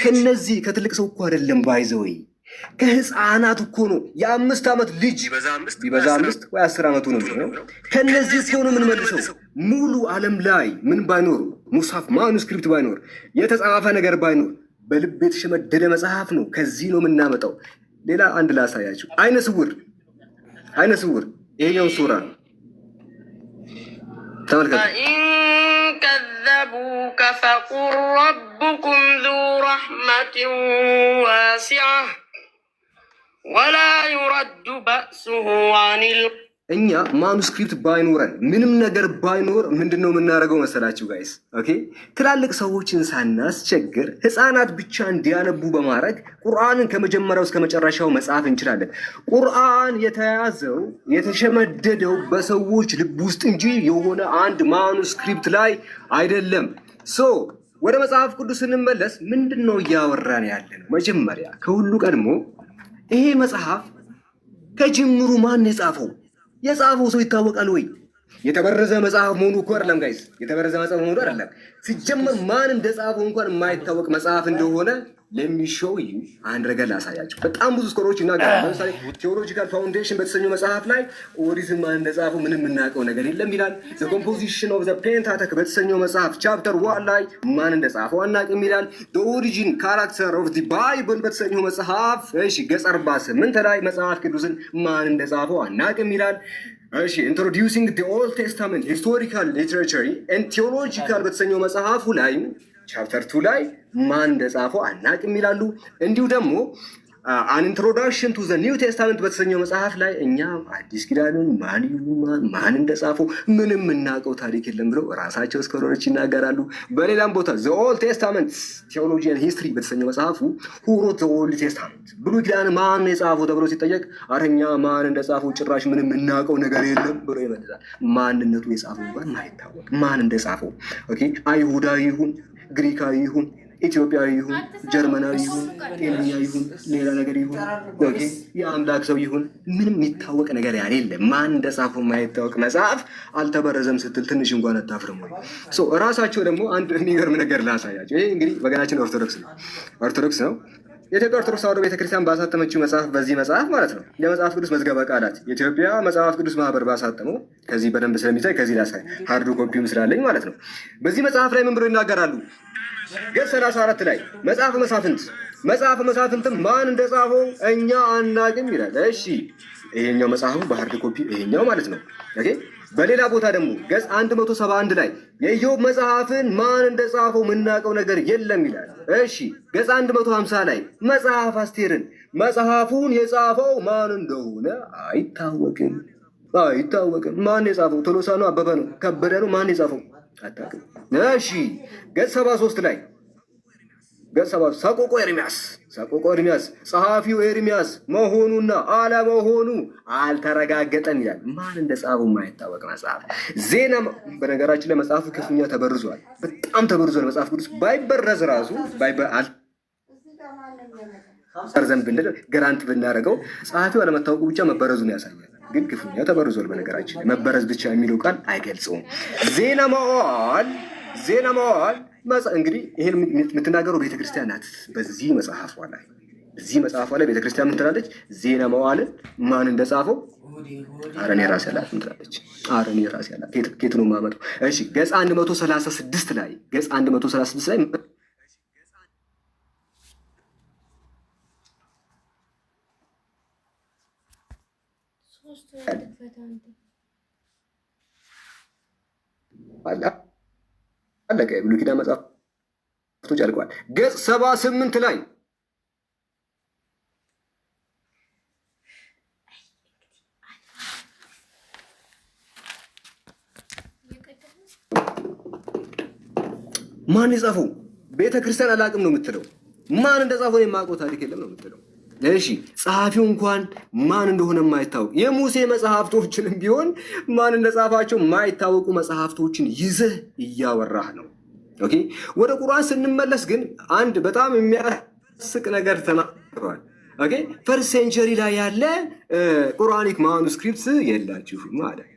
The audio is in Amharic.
ከነዚህ ከትልቅ ሰው እኮ አይደለም ባይዘወይ ከህፃናት እኮ ነው። የ5 ዓመት ልጅ ቢበዛ 5 ወይ 10 ዓመቱ ነው። ከነዚህ እኮ ነው የምንመልሰው። ሙሉ ዓለም ላይ ምን ባይኖር ሙስሐፍ ማኑስክሪፕት ባይኖር የተጻፈ ነገር ባይኖር በልብ የተሸመደደ መጽሐፍ ነው። ከዚህ ነው የምናመጣው። ሌላ አንድ ላሳያችሁ። አይነ ስውር ይሄኛው ሱራ ተመልከቱ። كذبوك فقل ربكم ذو رحمة واسعة ولا يرد بأسه عن እኛ ማኑስክሪፕት ባይኖረን ምንም ነገር ባይኖር ምንድነው የምናደርገው መሰላችሁ ጋይስ? ኦኬ ትላልቅ ሰዎችን ሳናስቸግር ህፃናት ብቻ እንዲያነቡ በማድረግ ቁርአንን ከመጀመሪያው እስከ መጨረሻው መጻፍ እንችላለን። ቁርአን የተያዘው የተሸመደደው በሰዎች ልብ ውስጥ እንጂ የሆነ አንድ ማኑስክሪፕት ላይ አይደለም። ወደ መጽሐፍ ቅዱስ ስንመለስ ምንድነው እያወራን ያለነው? መጀመሪያ ከሁሉ ቀድሞ ይሄ መጽሐፍ ከጅምሩ ማን የጻፈው? የጻፈው ሰው ይታወቃል ወይ? የተበረዘ መጽሐፍ መሆኑ እኮ አይደለም ጋይስ፣ የተበረዘ መጽሐፍ መሆኑ አይደለም። ሲጀመር ማን እንደጻፈው እንኳን የማይታወቅ መጽሐፍ እንደሆነ ለሚሾው አንድ ነገር ላሳያችሁ። በጣም ብዙ ስኮሮች ይናገራሉ። ለምሳሌ ቴዎሎጂካል ፋውንዴሽን በተሰኘው መጽሐፍ ላይ ኦሪዝም ማን እንደጻፈው ምንም የምናውቀው ነገር የለም ይላል። ዘ ኮምፖዚሽን ኦፍ ዘ ፔንታተክ በተሰኘው መጽሐፍ ቻፕተር 1 ላይ ማን እንደጻፈው አናውቅም ይላል። ዘ ኦሪጂን ካራክተር ኦፍ ዘ ባይብል በተሰኘው መጽሐፍ ገጽ 48 ላይ መጽሐፍ ቅዱስን ማን እንደጻፈው አናውቅም ይላል። ኢንትሮዲዩሲንግ ዘ ኦልድ ቴስታመንት ሂስቶሪካል ሊትሬቸር ኤንድ ቴዎሎጂካል በተሰኘው መጽሐፉ ላይ ቻፕተር 2 ላይ ማን እንደጻፈው አናውቅም ይላሉ። እንዲሁ ደግሞ አን ኢንትሮዳክሽን ቱ ዘ ኒው ቴስታመንት በተሰኘው መጽሐፍ ላይ እኛ አዲስ ኪዳንን ማን እንደጻፈው ምንም የምናውቀው ታሪክ የለም ብለው ራሳቸው ስኮለሮች ይናገራሉ። በሌላም ቦታ ዘ ኦልድ ቴስታመንት ቴዎሎጂ ኤንድ ሂስትሪ በተሰኘው መጽሐፉ who wrote the old testament ብሉይ ኪዳን ማን የጻፈው ተብሎ ሲጠየቅ አረኛ ማን እንደጻፈው ጭራሽ ምንም የምናውቀው ነገር የለም ብሎ ይመልሳል። ማንነቱ የጻፈው እንኳን ማይታወቅ ማን እንደጻፈው ኦኬ አይሁዳዊ ይሁን ግሪካዊ ይሁን ኢትዮጵያዊ ይሁን ጀርመናዊ ይሁን ጤነኛ ይሁን ሌላ ነገር ይሁን ኦኬ የአምላክ ሰው ይሁን ምንም የሚታወቅ ነገር ያሌለ ማን እንደጻፈው የማይታወቅ መጽሐፍ አልተበረዘም ስትል ትንሽ እንኳን አታፍርም ወይ? ራሳቸው ደግሞ አንድ የሚገርም ነገር ላሳያቸው። ይሄ እንግዲህ ወገናችን ኦርቶዶክስ ነው። የኢትዮጵያ ኦርቶዶክስ ተዋሕዶ ቤተክርስቲያን ባሳተመችው መጽሐፍ በዚህ መጽሐፍ ማለት ነው የመጽሐፍ ቅዱስ መዝገበ ቃላት የኢትዮጵያ መጽሐፍ ቅዱስ ማህበር ባሳተመው ከዚህ በደንብ ስለሚታይ ከዚህ ላሳይ ሃርድ ኮፒውም ስላለኝ ማለት ነው። በዚህ መጽሐፍ ላይ ምን ብሎ ይናገራሉ? ገጽ 34 ላይ መጽሐፈ መሳፍንትም ማን እንደጻፈው እኛ አናውቅም ይላል። እሺ ይሄኛው መጽሐፉ በሃርድ ኮፒ ይሄኛው ማለት ነው። ኦኬ በሌላ ቦታ ደግሞ ገጽ 171 ላይ የኢዮብ መጽሐፍን ማን እንደጻፈው የምናውቀው ነገር የለም ይላል። እሺ ገጽ 150 ላይ መጽሐፍ አስቴርን መጽሐፉን የጻፈው ማን እንደሆነ አይታወቅም። ማን የጻፈው? ቶሎሳ ነው? አበበ ነው? ከበደ ነው? ማን የጻፈው? አታውቅም። እሺ ገጽ 73 ላይ ሰቆቆ ኤርሚያስ ጸሐፊው ኤርሚያስ መሆኑና አለመሆኑ አልተረጋገጠም ይላል። ማን እንደጻፈው የማይታወቅ መጽሐፍ። ዜና በነገራችን ላይ መጽሐፉ ክፉኛ ተበርዟል፣ በጣም ተበርዟል። መጽሐፍ ቅዱስ ባይበረዝ ራሱ ዘንድ ብንል ገራንት ብናደርገው ጸሐፊው አለመታወቁ ብቻ መበረዙን ያሳያል። ግን ክፉኛ ተበርዟል። በነገራችን ላይ መበረዝ ብቻ የሚለው ቃል አይገልጸውም። ዜና መዋዕል እንግዲህ ይሄን የምትናገረው ቤተክርስቲያን ናት። በዚህ መጽሐፏ ላይ ቤተክርስቲያን ምን ትላለች? ዜና መዋዕልን ማን እንደጻፈው አረኔ ራሴ ያላት ምን ትላለች? አረኔ ራሴ ያላት ከየት ነው የማመጣው? እሺ ገጽ 136 ላይ አለቀ። ብሉይ ኪዳን መጽሐፍቶች አልቀዋል። ገጽ 78 ላይ ማን የጻፈው? ቤተ ክርስቲያን አላቅም ነው የምትለው። ማን እንደጻፈው የማውቀው ታሪክ የለም ነው የምትለው። እሺ ጸሐፊው እንኳን ማን እንደሆነ የማይታወቅ የሙሴ መጽሐፍቶችንም ቢሆን ማን እንደጻፋቸው የማይታወቁ መጽሐፍቶችን ይዘህ እያወራህ ነው። ኦኬ ወደ ቁርአን ስንመለስ ግን አንድ በጣም የሚያስቅ ነገር ተናግረዋል። ኦኬ ፈርስት ሴንቸሪ ላይ ያለ ቁርአኒክ ማኑስክሪፕትስ የላችሁም ማለት